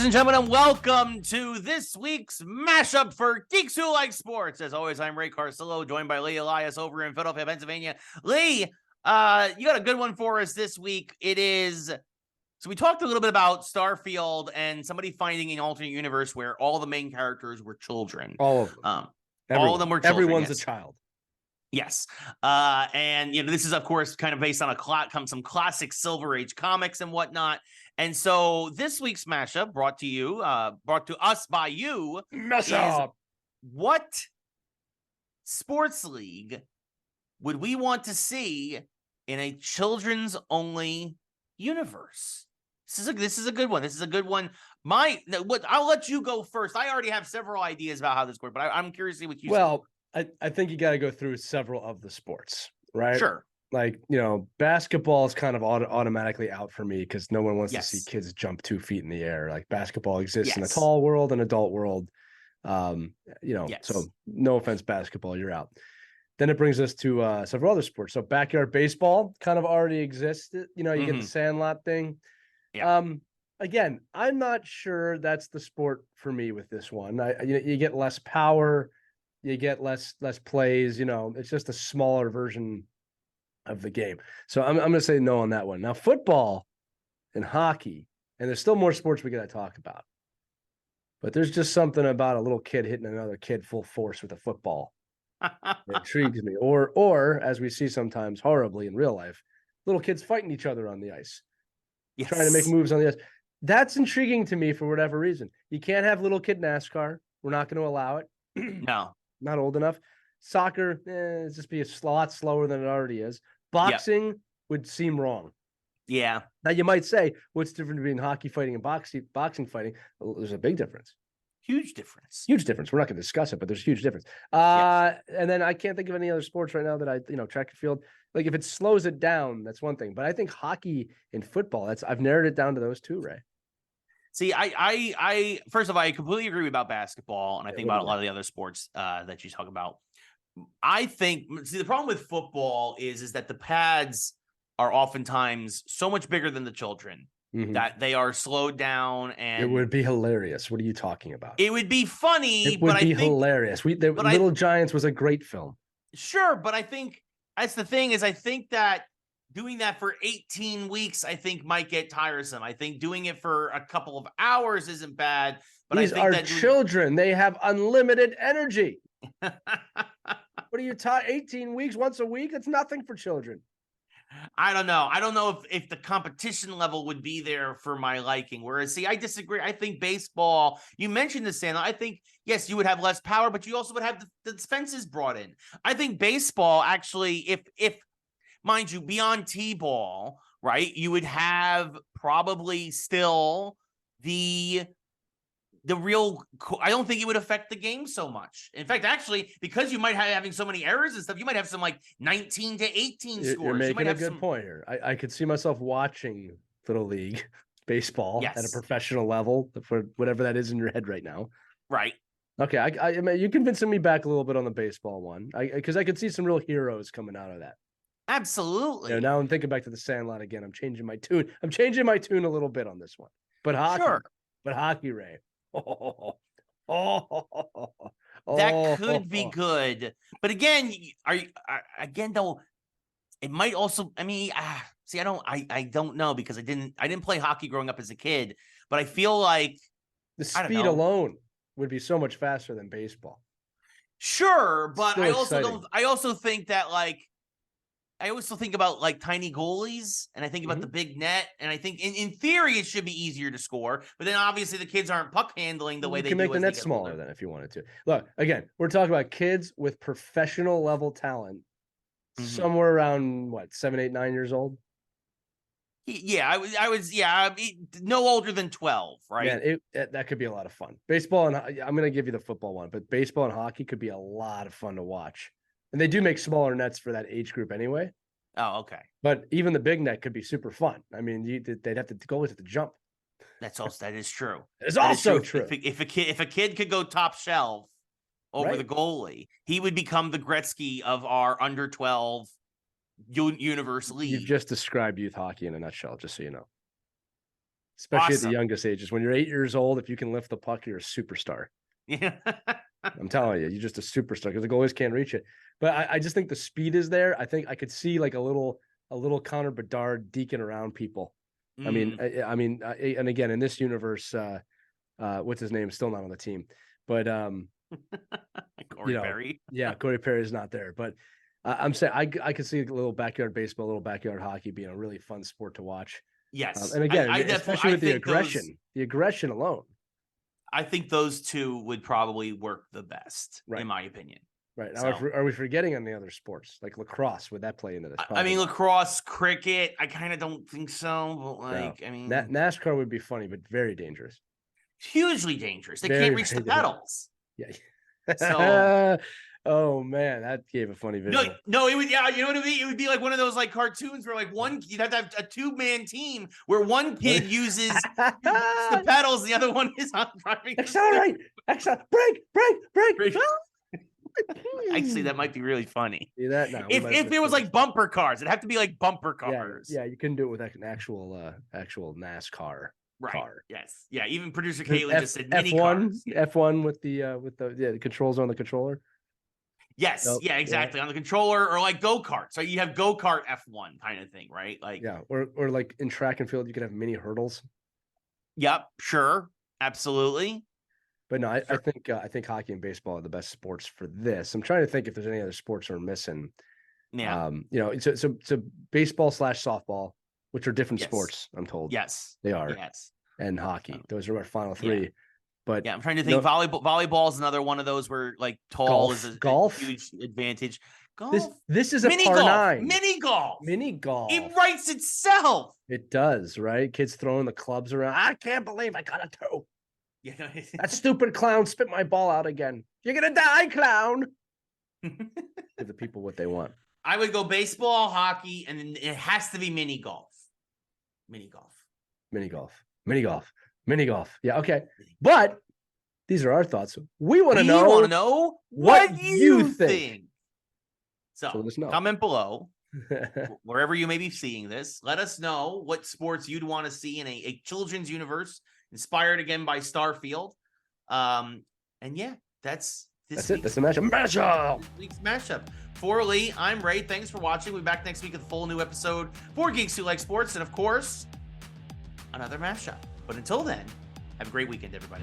Ladies and gentlemen, and welcome to this week's mashup for Geeks Who Like Sports. As always, I'm Ray Carcillo, joined by Lee Elias over in Philadelphia, Pennsylvania. Lee, you got a good one for us this week. So we talked a little bit about Starfield and somebody finding an alternate universe where all the main characters were children. All of them. All of them were children. Everyone's yes. a child. Yes. And, this is, of course, kind of based on some classic Silver Age comics and whatnot. And so this week's mashup brought to us by you. Mashup. What sports league would we want to see in a children's only universe? This is a good one. This is a good one. I'll let you go first. I already have several ideas about how this works, but I'm curious to see what you say. Well, I think you got to go through several of the sports, right? Sure. Like, basketball is kind of automatically out for me because no one wants Yes. to see kids jump 2 feet in the air. Like, basketball exists in a Yes. tall world and adult world. Yes. So no offense, basketball, you're out. Then it brings us to several other sports. So backyard baseball kind of already exists. You get the Sandlot thing. Yeah. Again, I'm not sure that's the sport for me with this one. You get less power, you get less plays. It's just a smaller version of the game. So I'm going to say no on that one. Now, football and hockey, and there's still more sports we got to talk about. But there's just something about a little kid hitting another kid full force with a football that intrigues me. Or as we see sometimes horribly in real life, little kids fighting each other on the ice, Yes. trying to make moves on the ice. That's intriguing to me for whatever reason. You can't have little kid NASCAR. We're not going to allow it. No. Not old enough. Soccer, it's just be a lot slower than it already is. Boxing would seem wrong. Yeah. Now you might say, what's different between hockey fighting and boxing fighting? Well, there's a big difference. Huge difference. Huge difference. We're not going to discuss it, but there's a huge difference. Yes. And then I can't think of any other sports right now that track and field. Like if it slows it down, that's one thing. But I think hockey and football, I've narrowed it down to those two, Ray. See, I first of all, I completely agree about basketball, and I think about a lot of the other sports that you talk about. I think, the problem with football is that the pads are oftentimes so much bigger than the children that they are slowed down, and it would be hilarious. What are you talking about? It would be funny. It would be hilarious. Little Giants was a great film. Sure, but I think that's the thing is I think that doing that for 18 weeks, I think might get tiresome. I think doing it for a couple of hours isn't bad. But These I think are that children. They have unlimited energy. What are you taught? 18 weeks once a week? That's nothing for children. I don't know. I don't know if the competition level would be there for my liking. Whereas, see, I disagree. I think baseball, you mentioned the Sandlot. I think, yes, you would have less power, but you also would have the fences brought in. I think baseball actually, if mind you, beyond T-ball, right, you would have probably still the real, I don't think it would affect the game so much. In fact, actually, because you might have having so many errors and stuff, you might have some like 19 to 18 scores. You're making a good point here. I could see myself watching Little League baseball at a professional level for whatever that is in your head right now. Right. Okay. I mean, you're convincing me back a little bit on the baseball one because I could see some real heroes coming out of that. Absolutely. Now I'm thinking back to the Sandlot again. I'm changing my tune. I'm changing my tune a little bit on this one. But hockey, Ray. That could be good, but again, though, it might also. I mean, see, I don't know because I didn't play hockey growing up as a kid, but I feel like the speed alone would be so much faster than baseball. Sure, but Still I also exciting. don't. I also think that I also think about like tiny goalies, and I think about the big net, and I think in theory it should be easier to score, but then obviously the kids aren't puck handling the way they do. You can make the net smaller then if you wanted to. Look, again, we're talking about kids with professional level talent, somewhere around 7, 8, 9 years old. Yeah, I was no older than 12, right? Man, that could be a lot of fun. Baseball and I'm going to give you the football one, but baseball and hockey could be a lot of fun to watch. And they do make smaller nets for that age group anyway. Oh, okay. But even the big net could be super fun. I mean, they'd have to goalies have to jump. That is true. It's also true. If a kid could go top shelf over the goalie, he would become the Gretzky of our under 12 universe league. You've just described youth hockey in a nutshell, just so you know. especially at Awesome. the youngest ages. When you're 8 years old, if you can lift the puck, you're a superstar. Yeah. I'm telling you, you're just a superstar because the goalies can't reach it. But I just think the speed is there. I think I could see like a little Connor Bedard deking around people. I mean, and again, in this universe, what's his name? Still not on the team, but Corey Perry. Yeah, Corey Perry is not there. But I'm saying I could see a little backyard baseball, a little backyard hockey being a really fun sport to watch. Yes. And again, I especially with the aggression alone. I think those two would probably work the best, Right. in my opinion. Right. Now, So, are we forgetting on the other sports like lacrosse? Would that play into this? I mean, Probably. lacrosse, cricket, I kind of don't think so. But like, No. I mean, NASCAR would be funny, but very dangerous. hugely dangerous. They Very, can't reach the very dangerous. pedals. Yeah. So, oh man, that gave a funny visual. no, it would. Yeah, you know what I mean. It would be like one of those like cartoons where like you'd have to have a 2-man team where one kid uses the pedals, the other one is on driving. Accelerate, break. Actually, that might be really funny. See that now? If it was like bumper cars, it'd have to be like bumper cars. Yeah, you couldn't do it with an actual NASCAR car. Yes. Yeah. Even producer Caitlin just said mini F1, cars. F1 with the controls on the controller. Yes. Nope. Yeah, exactly. On the controller or like go-kart. So you have go-kart F1 kind of thing, right? Like, yeah, or like in track and field, you could have mini hurdles. Yep, sure. Absolutely. But no, I think hockey and baseball are the best sports for this. I'm trying to think if there's any other sports we're missing. Yeah. So baseball / softball, which are different Yes. sports, I'm told. Yes. They are. Yes. And hockey. Those are our final three. Yeah. But Yeah, I'm trying to think. Volleyball is another one of those where like tall is a huge advantage. Golf. This is a mini par golf. 9. Mini golf. Mini golf. It writes itself. It does, right? Kids throwing the clubs around. I can't believe I got a 2. Yeah. That stupid clown spit my ball out again. You're gonna die, clown. Give the people what they want. I would go baseball, hockey, and then it has to be mini golf. Mini golf. Yeah, okay. But these are our thoughts. We want to know what you think. So let us know. comment below wherever you may be seeing this. Let us know what sports you'd want to see in a children's universe inspired again by Starfield. And yeah, that's it. That's the mashup. This week's mashup. For Lee, I'm Ray. Thanks for watching. We'll be back next week with a full new episode for Geeks Who Like Sports, and of course, another mashup. But until then, have a great weekend, everybody.